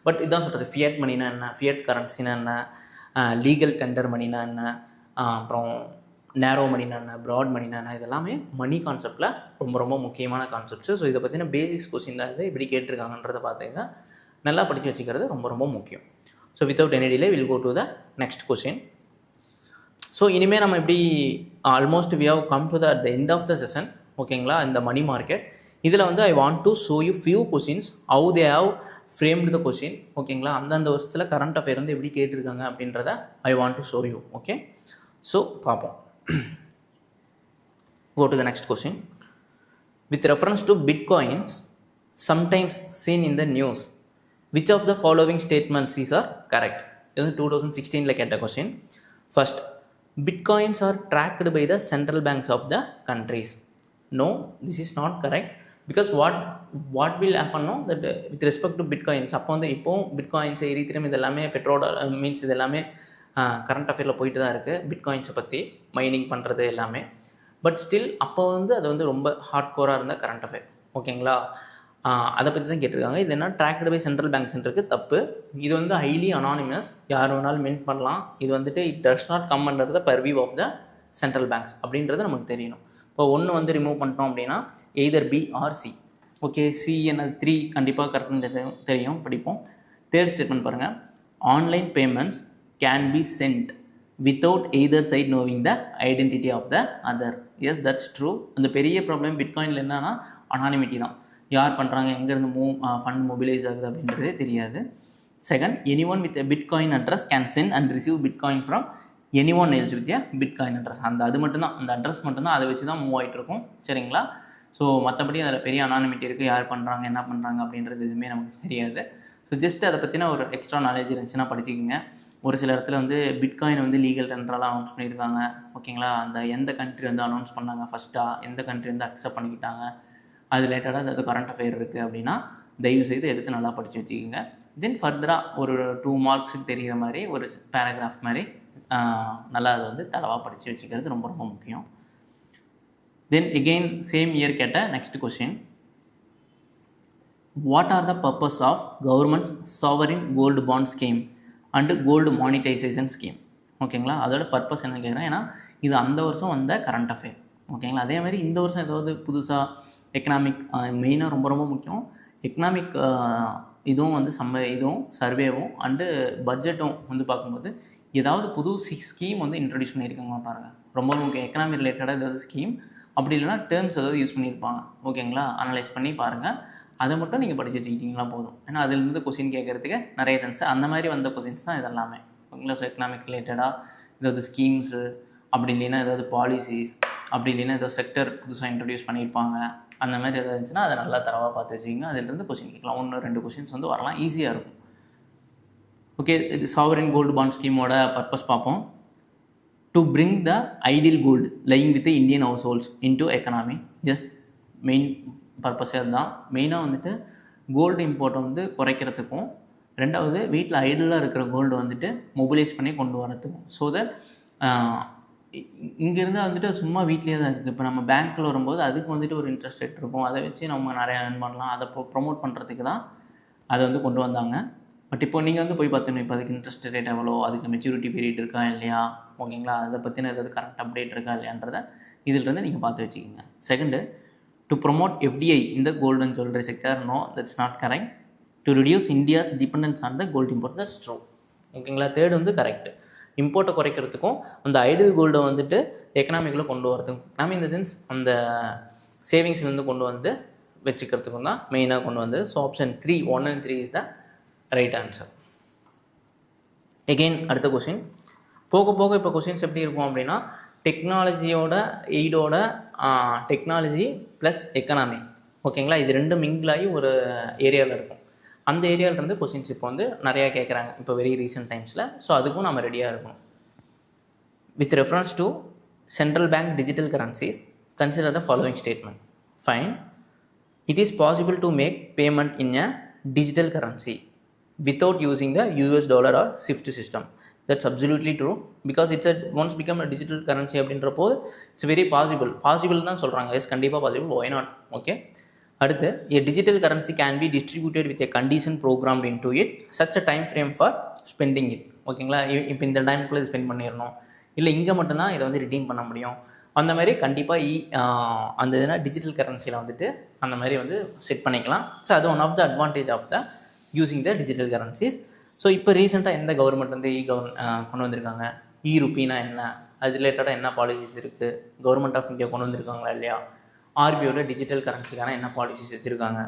பட் இதுதான் சொல்கிறது, ஃபியட் மணினா என்ன, ஃபியட் கரன்சினா என்ன, லீகல் டெண்டர் மணினா என்ன, அப்புறம் நேரோ மணினா என்ன, ப்ராட் மணினா என்ன, இதெல்லாமே மணி கான்செப்டில் ரொம்ப ரொம்ப முக்கியமான கான்செப்ட்ஸு. ஸோ இதை பற்றின பேசிக்ஸ் கொஸ்டின் தான் இது, இப்படி கேட்டிருக்காங்கன்றதை பார்த்துங்க. நல்லா படித்து வச்சுக்கிறது ரொம்ப ரொம்ப முக்கியம். So without any delay will go to the next question. So இனிமேல் நம்ம இப்படி almost we have come to the end of the session. ஓகேங்களா. இந்த மணி மார்க்கெட் இதில் வந்து I want to show you few questions, how they have framed the question. ஓகேங்களா. அந்தந்த வருஷத்தில் கரண்ட் அஃபேர் வந்து எப்படி கேட்டிருக்காங்க அப்படின்றத I want to show you. Okay, so பார்ப்போம். Go to the next question. With reference to bitcoins sometimes seen in the news, which of the following statements is are correct? This is 2016 கேட்ட question. First, bitcoins are tracked by the central banks of the countries. No, this is not correct, because what will happen no, that with respect to bitcoins, அப்போ வந்து இப்போ bitcoins, எரித்திரம் இதெல்லாமே petrol means இதெல்லாமே current அஃபேரில் போயிட்டு தான் இருக்குது. பிட்காயின்ஸை பற்றி mining பண்ணுறது எல்லாமே. பட் ஸ்டில் அப்போ வந்து அது வந்து ரொம்ப ஹார்ட் கோராக இருந்த கரண்ட் அஃபேர். ஓகேங்களா. அதை பற்றி தான் கேட்டிருக்காங்க. இது என்ன ட்ராக்டு பை சென்ட்ரல் பேங்க்ஸ்ன்றது தப்பு. இது வந்து ஹைலி அனானிமஸ், யார் வேணாலும் மின்ட் பண்ணலாம். இது வந்துட்டு it does not come under the purview of the central banks அப்படின்றது நமக்கு தெரியணும். இப்போ ஒன்று வந்து ரிமூவ் பண்ணிட்டோம் அப்படின்னா either B or C. Okay, C என்னது 3 கண்டிப்பாக கரெக்டுன்னு தெரியும், படிப்போம். தேர்ட் ஸ்டேட்மெண்ட் பாருங்கள். Online payments can be sent without either side knowing the identity of the other. Yes, that's true. அந்த பெரிய ப்ராப்ளம் பிட்காயினில் என்னன்னா அனானிமிட்டி தான். யார் பண்ணுறாங்க, எங்கேருந்து ஃபண்ட் மொபிலைஸ் ஆகுது அப்படின்றதே தெரியாது. Second, any one with bitcoin address can send and receive bitcoin from any one else with bitcoin address. அது மட்டும்தான், அந்த அட்ரஸ் மட்டும்தான், அதை வச்சு தான் மூவ் ஆகிட்டு இருக்கும். சரிங்களா. ஸோ மற்றபடி அதில் பெரிய அனானிமிட்டி இருக்குது, யார் பண்ணுறாங்க என்ன பண்ணுறாங்க அப்படின்றது எதுவுமே நமக்கு தெரியாது. ஸோ ஜஸ்ட் அதை பற்றின ஒரு எக்ஸ்ட்ரா நாலேஜ் இருந்துச்சுன்னா படிச்சுக்கோங்க. ஒரு சில இடத்துல வந்து பிட்காயின் வந்து லீகல் டெண்டரெலாம் அனௌன்ஸ் பண்ணியிருக்காங்க. ஓகேங்களா. அந்த எந்த கண்ட்ரி வந்து அனௌன்ஸ் பண்ணாங்க ஃபஸ்ட்டாக, எந்த கண்ட்ரி வந்து அக்செப்ட் பண்ணிக்கிட்டாங்க, அது ரிலேட்டடாக அது கரண்ட் அஃபேர் இருக்குது அப்படின்னா தயவுசெய்து எடுத்து நல்லா படித்து வச்சுக்கோங்க. தென் ஃபர்தராக ஒரு 2 மார்க்ஸுக்கு தெரிகிற மாதிரி ஒரு பேராகிராஃப் மாதிரி நல்லா அதை வந்து தளவாக படித்து வச்சுக்கிறது ரொம்ப ரொம்ப முக்கியம். தென் எகெயின் சேம் இயர் கேட்ட next question. What are the purpose of government's sovereign gold bond scheme and gold monetisation scheme? ஓகேங்களா. அதோட பர்பஸ் என்னன்னு கேட்குறேன். ஏன்னா இது அந்த வருஷம் வந்த கரண்ட் அஃபேர். ஓகேங்களா. அதே மாதிரி இந்த வருஷம் ஏதாவது புதுசாக எக்கனாமிக் மெயினாக ரொம்ப ரொம்ப முக்கியம் எக்கனாமிக் இதுவும் வந்து இதுவும் சர்வேவும் அண்டு பட்ஜெட்டும் வந்து பார்க்கும்போது ஏதாவது புது ஸ்கீம் வந்து இன்ட்ரடியூஸ் பண்ணியிருக்காங்க பாருங்கள். ரொம்ப முக்கியம். எக்கனாமி ரிலேட்டடாக ஏதாவது ஸ்கீம், அப்படி இல்லைனா டேர்ம்ஸ் ஏதாவது யூஸ் பண்ணியிருப்பாங்க. ஓகேங்களா, அனலைஸ் பண்ணி பாருங்கள். அதை மட்டும் நீங்கள் படித்து வச்சுக்கிட்டிங்களா போதும். ஏன்னா அதிலிருந்து கொஸ்டின் கேட்குறதுக்கு நிறைய சான்ஸ். அந்த மாதிரி வந்த கொஸ்டின்ஸ் தான் இதெல்லாமே. ஓகேங்களா, ஸோ எக்கனாமிக் ரிலேட்டடாக ஏதாவது ஸ்கீம்ஸு, அப்படி இல்லைன்னா ஏதாவது பாலிசிஸ், அப்படி இல்லைன்னா ஏதாவது செக்டர் புதுசாக இன்ட்ரடியூஸ் பண்ணியிருப்பாங்க. அந்த மாதிரி எதாவது இருந்துச்சுன்னா அதை நல்லா தரவாக பார்த்து வச்சுக்கிங்க. அதிலிருந்து கொஸ்டின் கேட்கலாம். 1-2 கொஸ்டின்ஸ் வந்து வரலாம், ஈஸியாக இருக்கும். ஓகே, இது சாவரின் கோல்டு பாண்ட் ஸ்கீமோட பர்பஸ் பார்ப்போம். To bring the ideal gold lying with Indian house holds into economy. Yes, main பர்பஸே அதுதான். மெயினாக வந்துட்டு கோல்டு இம்போர்ட்டை வந்து குறைக்கிறதுக்கும், ரெண்டாவது வீட்டில் ஐடியலாக இருக்கிற கோல்டு வந்துட்டு மொபிலைஸ் பண்ணி கொண்டு வரத்துக்கும். ஸோ தட் இங்கேருந்து வந்துட்டு சும்மா வீட்லேயே தான் இருக்குது. இப்போ நம்ம பேங்க்கில் வரும்போது அதுக்கு வந்துட்டு ஒரு இன்ட்ரெஸ்ட் ரேட் இருக்கும், அதை வச்சு நம்ம நிறையா ஏர்ன் பண்ணலாம். அதை ப்ரொமோட் பண்ணுறதுக்கு தான் அதை வந்து கொண்டு வந்தாங்க. பட் இப்போ நீங்கள் வந்து போய் பார்த்தீங்கன்னா இப்போ அதுக்கு இன்ட்ரெஸ்ட் ரேட் எவ்வளோ, அதுக்கு மெச்சூரிட்டி பீரியட் இருக்கா இல்லையா, ஓகேங்களா, அதை பற்றின ஏதாவது கரெக்ட் அப்டேட் இருக்கா இல்லையான்றதை இதிலிருந்து நீங்கள் பார்த்து வச்சுக்கோங்க. செகண்டு, டு ப்ரொமோட் எஃப்டிஐ இந்த gold and jewellery sector. No, that's not correct. To reduce India's dependence on the gold import. That's true. ஓகேங்களா, தேர்டு வந்து கரெக்ட். இம்போர்ட்டை குறைக்கிறதுக்கும் அந்த ஐடியல் கோல்டை வந்துட்டு எக்கனாமிக்கில் கொண்டு வரதுக்கும், நம்ம இந்த சென்ஸ் அந்த சேவிங்ஸ்லேருந்து கொண்டு வந்து வச்சுக்கிறதுக்கும் தான் மெயினாக கொண்டு வந்து. So option 3, 1 and 3 is the right answer. Again அடுத்த கொஷின். போக போக இப்போ கொஷின்ஸ் எப்படி இருக்கும் அப்படின்னா, டெக்னாலஜியோட எய்டோட டெக்னாலஜி ப்ளஸ் எக்கனாமி, ஓகேங்களா, இது ரெண்டும் மிங்கிளாகி ஒரு ஏரியாவில் இருக்கும். அந்த ஏரியாவிலேருந்து கொஷின்ஸ் இப்போ வந்து நிறையா கேட்குறாங்க இப்போ வெரி ரீசெண்ட் டைம்ஸில். ஸோ அதுக்கும் நம்ம ரெடியாக இருக்கணும். With reference to central bank digital currencies, consider the following statement. Fine, it is possible to make payment in a digital currency without using the US dollar or SWIFT system. That's absolutely true, because it's once become a digital currency அப்படின்றப்போ it's very possible தான் சொல்கிறாங்க. S, கண்டிப்பாக possible. why not? Okay, அடுத்து, a digital currency can be distributed with a condition programmed into it, such a time frame for spending it. ஓகேங்களா, இப்போ இந்த டைமுக்குள்ளே spend பண்ணிடணும், இல்லை இங்கே மட்டும்தான் இதை வந்து ரிடீம் பண்ண முடியும், அந்த மாதிரி கண்டிப்பாக அந்த இதுனா டிஜிட்டல் கரன்சியில் வந்துட்டு அந்த மாதிரி வந்து செட் பண்ணிக்கலாம். ஸோ அது one of the advantage of the using the digital currencies. So இப்போ ரீசெண்டாக எந்த கவர்மெண்ட் வந்து கொண்டு வந்திருக்காங்க, ரூபீனா என்ன, அது ரிலேட்டடாக என்ன பாலிசிஸ் இருக்குது, கவர்மெண்ட் ஆஃப் இந்தியா கொண்டு வந்திருக்காங்களா இல்லையா, ஆர்பிஐயோட டிஜிட்டல் கரன்சிக்கான என்ன பாலிசிஸ் வச்சுருக்காங்க,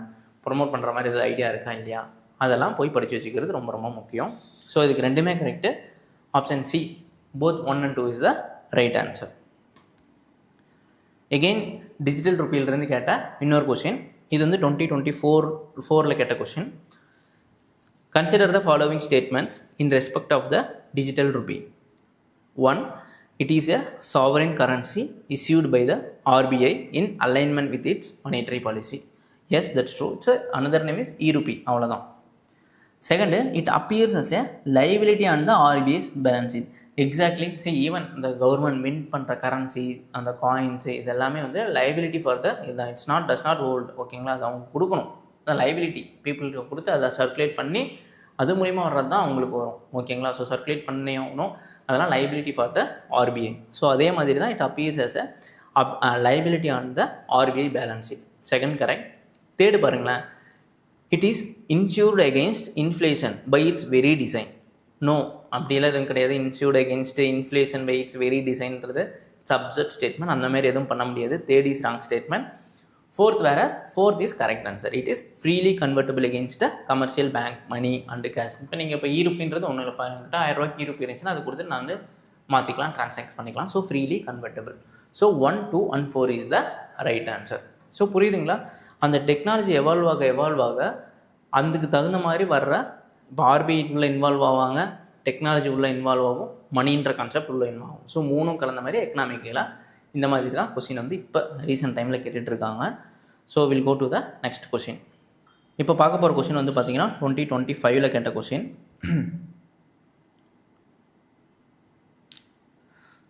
ப்ரொமோட் பண்ணுற மாதிரி எதாவது ஐடியா இருக்கா இல்லையா, அதெல்லாம் போய் படித்து வச்சுக்கிறது ரொம்ப ரொம்ப முக்கியம். ஸோ இதுக்கு ரெண்டுமே correct. Option C, both 1 and 2 is the right answer. Again digital ருப்பியிலிருந்து கேட்ட இன்னொரு கொஷின். இது வந்து 2024 கேட்ட question. Consider the following statements in respect of the digital rupee. 1. It is a sovereign currency issued by the RBI in alignment with its monetary policy. Yes, that's true. So another name is e-rupee. அவ்வளோதான். Second, it appears as a liability on the RBI's balance sheet. Exactly. See, even the government mint பண்ணுற currency, அந்த coins, இதெல்லாமே வந்து liability for the it's not does not hold. ஓகேங்களா, அது அவங்க கொடுக்கணும். அந்த லைபிலிட்டி பீப்புளுக்கு கொடுத்து அதை சர்க்குலேட் பண்ணி அது மூலிமா வர்றது தான் அவங்களுக்கு வரும். ஓகேங்களா, ஸோ சர்க்குலேட் பண்ணி ஆகணும், அதெல்லாம் liability for the RBI. So அதே மாதிரி தான் it appears as a liability on the RBI balance sheet. Second correct. Third பாருங்களேன், it is insured against inflation by its very design. No, அப்படியெல்லாம் எதுவும் கிடையாது. Insured against inflation by its very டிசைன்றது subject statement, அந்த மாதிரி எதுவும் பண்ண முடியாது. Third is wrong statement. Fourth, whereas fourth is correct answer. It is freely convertible against a commercial bank money and cash. இப்போ நீங்கள் இப்போ ஈருப்பின்றது ஒன்றும் இல்லை, என்கிட்ட 1000 ரூபாய்க்கு ஈருப்பி இருந்துச்சுன்னா அது கொடுத்து நான் வந்து மாற்றிக்கலாம், ட்ரான்சாக்ட் பண்ணிக்கலாம். So freely convertible. So 1, 2 and 4 is the right answer. So புரியுதுங்களா, அந்த டெக்னாலஜி எவால்வ் ஆக அதுக்கு தகுந்த மாதிரி வர்ற, இப்போ ஆர்பிஐ உள்ள இன்வால்வ் ஆவாங்க, டெக்னாலஜி உள்ள இன்வால்வ் ஆகும், மணின்ற கான்செப்ட் உள்ள இன்வால்வ் ஆகும். ஸோ மூணும் கலந்த மாதிரி எக்கனாமிக்கில் இந்த மாதிரி தான் கொஸ்டின் வந்து இப்போ ரீசெண்ட் டைமில் கேட்டுட்ருக்காங்க. So will go to the next question. இப்போ பார்க்க போகிற கொஸ்டின் வந்து பார்த்தீங்கன்னா 2025 கேட்ட question.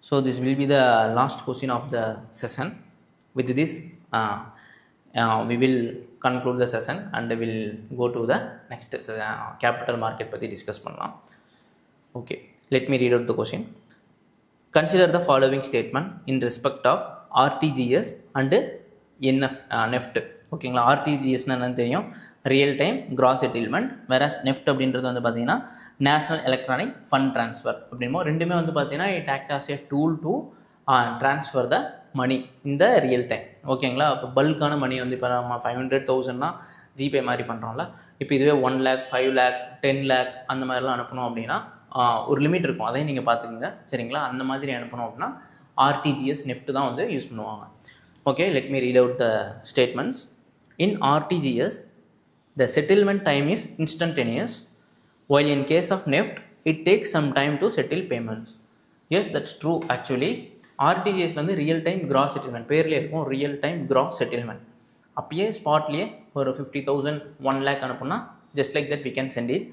So this will be the last question of the session. With this we will conclude the session and will go to the next capital market பற்றி discuss பண்ணலாம். Okay, let me read out the question. Consider the following statement in respect of RTGS and NEFT. ஓகேங்களா, RTGSனா என்னன்னு தெரியும், real time gross settlement. Whereas NEFT அப்படின்றது வந்து பார்த்தீங்கன்னா national electronic fund transfer அப்படிமோ ரெண்டுமே வந்து பார்த்தீங்கன்னா it act as a tool to transfer the money இந்த ரியல் டைம். ஓகேங்களா? இப்போ பல்கான மணி வந்து இப்போ நம்ம 500,000 ஜிபே மாதிரி பண்ணுறோம்ல, இப்போ இதுவே 1 lakh 5 lakh 10 lakh அந்த மாதிரிலாம் அனுப்பணும் அப்படின்னா ஒரு லிமிட் இருக்கும், அதையும் நீங்கள் பார்த்துக்குங்க. சரிங்களா? அந்த மாதிரி அனுப்பணும் அப்படின்னா ஆர்டிஜிஎஸ் நெஃப்ட் தான் வந்து யூஸ் பண்ணுவாங்க. Okay, let me read out the statements. In RTGS the settlement time is instantaneous, while in case of NEFT it takes some time to settle payments. Yes, that's true. Actually RTGS வந்து real time gross settlement பேர்லேயே இருக்கும், real time gross settlement. அப்பயே ஸ்பாட்லேயே ஒரு 50,000 1 lakh அனுப்புனா just like that we can send it.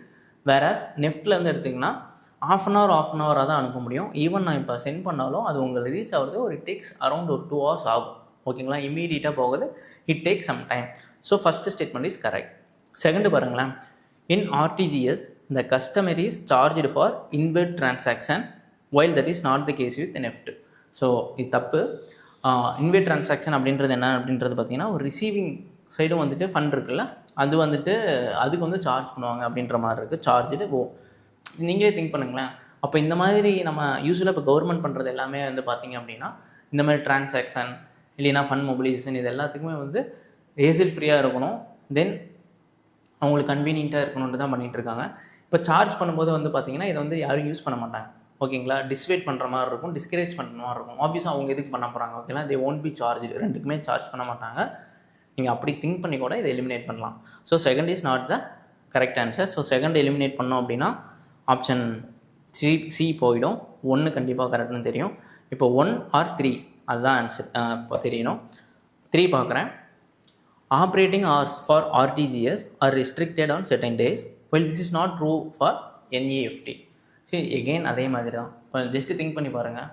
Whereas நெஃப்ட்டில் வந்து எடுத்திங்கன்னா of an ஹவராக தான் அனுப்ப முடியும். ஈவன் நான் இப்போ சென்ட் பண்ணாலும் அது உங்களுக்கு ரீச் ஆகிறது ஒரு டேக்ஸ் அரௌண்ட் ஒரு 2 hours ஆகும். ஓகேங்களா? இமீடியட்டாக போகுது, it take some time. So first statement is correct. Second பாருங்களேன், in RTGS the customer is charged for inward transaction while that is not the case with NEFT. So இது தப்பு. Invert transaction அப்படின்றது என்ன அப்படின்றது பார்த்தீங்கன்னா ஒரு ரிசீவிங் சைடும் வந்துட்டு ஃபண்ட் இருக்குல்ல, அது வந்துட்டு அதுக்கு வந்து சார்ஜ் பண்ணுவாங்க அப்படின்ற மாதிரி இருக்குது. சார்ஜ்டு நீங்களே திங்க் பண்ணுங்களேன். அப்போ இந்த மாதிரி நம்ம யூஸ்வலாக இப்போ கவர்மெண்ட் பண்ணுறது எல்லாமே வந்து பார்த்திங்க அப்படின்னா இந்த மாதிரி டிரான்சாக்ஷன் இல்லைன்னா ஃபண்ட் மொபிலைசேஷன் இது எல்லாத்துக்குமே வந்து ஏசில் ஃப்ரீயாக இருக்கணும், தென் அவங்களுக்கு கன்வீனியண்ட்டாக இருக்கணுன்ட்டு தான் பண்ணிகிட்ருக்காங்க. இப்போ சார்ஜ் பண்ணும்போது வந்து பார்த்திங்கன்னா இதை வந்து யாரும் யூஸ் பண்ண மாட்டாங்க. ஓகேங்களா? டிஸ்வேட் பண்ணுற மாதிரி இருக்கும், டிஸ்கரேஜ் பண்ணுற மாதிரி இருக்கும். ஆப்வியஸாக அவங்க எதுக்கு பண்ண போகிறாங்க? ஓகேங்களா? தே ஒன்ட் பி சார்ஜ், ரெண்டுக்குமே சார்ஜ் பண்ண மாட்டாங்க. நீங்கள் அப்படி திங்க் பண்ணி கூட இதை எலிமினேட் பண்ணலாம். So second is not the correct answer. So second eliminate பண்ணோம் அப்படின்னா ஆப்ஷன் சி போயிடும். 1 கண்டிப்பாக கரெக்டுன்னு தெரியும். இப்போ 1 or 3 அதுதான் ஆன்சர் இப்போ தெரியணும். 3 பார்க்குறேன். Operating hours for RTGS are restricted on certain days, while this is not true for NEFT. சரி, எகெயின் அதே மாதிரி தான். இப்போ ஜஸ்ட்டு திங்க் பண்ணி பாருங்கள்.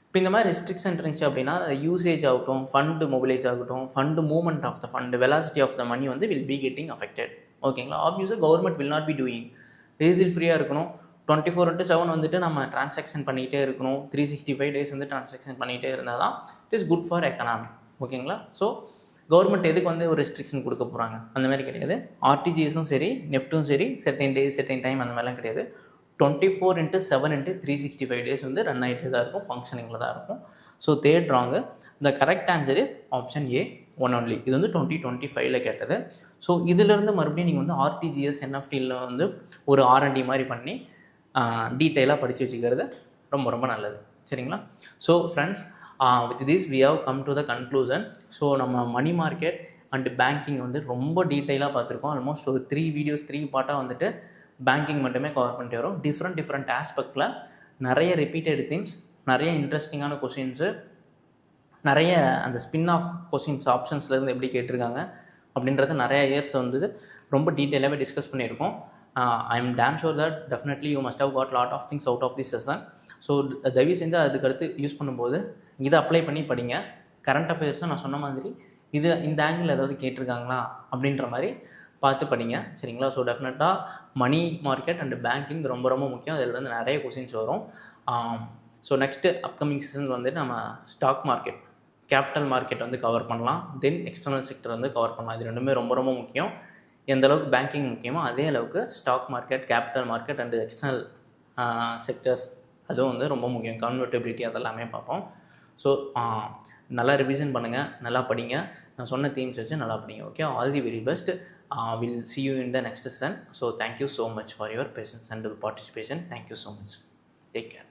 இப்போ இந்த மாதிரி ரெஸ்ட்ரிக்ஷன் இருந்துச்சு அப்படின்னா யூசேஜ் ஆகட்டும், ஃபண்டு மொபிலைஸ் ஆகட்டும், fund movement of the fund, velocity of the money வந்து வில் பி கெட்டிங் அஃபெக்டட். ஓகேங்களா? ஆப்வியஸாக government will not be doing. ஏசில் ஃப்ரீயாக இருக்கணும், 24/7 வந்துட்டு நம்ம டிரான்சாக்ஷன் பண்ணிகிட்டே இருக்கணும், 365 days வந்து டிரான்சாக்ஷன் பண்ணிகிட்டே இருந்தால் தான் it is good for economy. ஓகேங்களா? ஸோ கவர்மெண்ட் எதுக்கு வந்து ஒரு ரெஸ்ட்ரிக்ஷன் கொடுக்க போகிறாங்க? அந்த மாதிரி கிடையாது. ஆர்டிஜிஎஸும் சரி நெஃப்ட்டும் சரி செர்டைன் டேஸ் செர்டைன் டைம் அந்த மாதிரிலாம் கிடையாது. 24/7 365 days வந்து ரன் ஆகிட்டே தான் இருக்கும், ஃபங்க்ஷனிங்கில் தான் இருக்கும். So third wrong. The correct answer is option A, 1 only. இது வந்து 2025 கேட்டது. ஸோ இதிலிருந்து மறுபடியும் நீங்கள் வந்து ஆர்டிஜிஎஸ் என்எஃப்டியில் வந்து ஒரு R&D மாதிரி பண்ணி டீட்டெயிலாக படித்து வச்சுக்கிறது ரொம்ப ரொம்ப நல்லது. சரிங்களா? So friends, with this we have come to the conclusion. So நம்ம மணி மார்க்கெட் அண்ட் பேங்கிங் வந்து ரொம்ப டீட்டெயிலாக பார்த்துருக்கோம். ஆல்மோஸ்ட் ஒரு 3 videos 3 பார்ட்டாக வந்துட்டு பேங்கிங் மட்டுமே கவர் பண்ணிட்டு வரும். டிஃப்ரெண்ட் ஆஸ்பெக்டில் நிறைய ரிப்பீட்டட் திங்ஸ், நிறைய இன்ட்ரெஸ்டிங்கான கொஷின்ஸு, நிறைய அந்த ஸ்பின் ஆஃப் கொஷின்ஸ் ஆப்ஷன்ஸ்லேருந்து எப்படி கேட்டிருக்காங்க அப்படின்றது நிறைய இயர்ஸ் வந்து ரொம்ப டீட்டெயிலாகவே டிஸ்கஸ் பண்ணியிருக்கோம். I am damn sure that definitely you must have got lot of things out of the session. So தயவு செஞ்சு அதுக்கடுத்து யூஸ் பண்ணும்போது இதை அப்ளை பண்ணி படிங்க. கரண்ட் அஃபேர்ஸும் நான் சொன்ன மாதிரி இது இந்த ஆங்கிள் ஏதாவது கேட்டிருக்காங்களா அப்படின்ற மாதிரி பார்த்து படிங்க. சரிங்களா? ஸோ டெஃபினட்டாக மணி மார்க்கெட் அண்ட் பேங்கிங் ரொம்ப ரொம்ப முக்கியம். அதில் வந்து நிறைய கொஷின்ஸ் வரும். ஸோ நெக்ஸ்ட்டு அப்கமிங் சீசன்ஸ் வந்து நம்ம ஸ்டாக் மார்க்கெட், கேபிட்டல் மார்க்கெட் வந்து கவர் பண்ணலாம், தென் எக்ஸ்டர்னல் செக்டர் வந்து கவர் பண்ணலாம். இது ரெண்டுமே ரொம்ப ரொம்ப முக்கியம். எந்த அளவுக்கு பேங்கிங் முக்கியமோ அதே அளவுக்கு stock market, capital market and external sectors அதுவும் வந்து ரொம்ப முக்கியம். கன்வெர்ட்டபிலிட்டி அதெல்லாமே பார்ப்போம். ஸோ நல்லா ரிவிஷன் பண்ணுங்கள், நல்லா படிங்க. நான் சொன்ன தீம்ஸ் வச்சு நல்லா படிங்க. Okay, all the very best. Will see you in the next session. So thank you so much for your patience and participation. Thank you so much. Take care.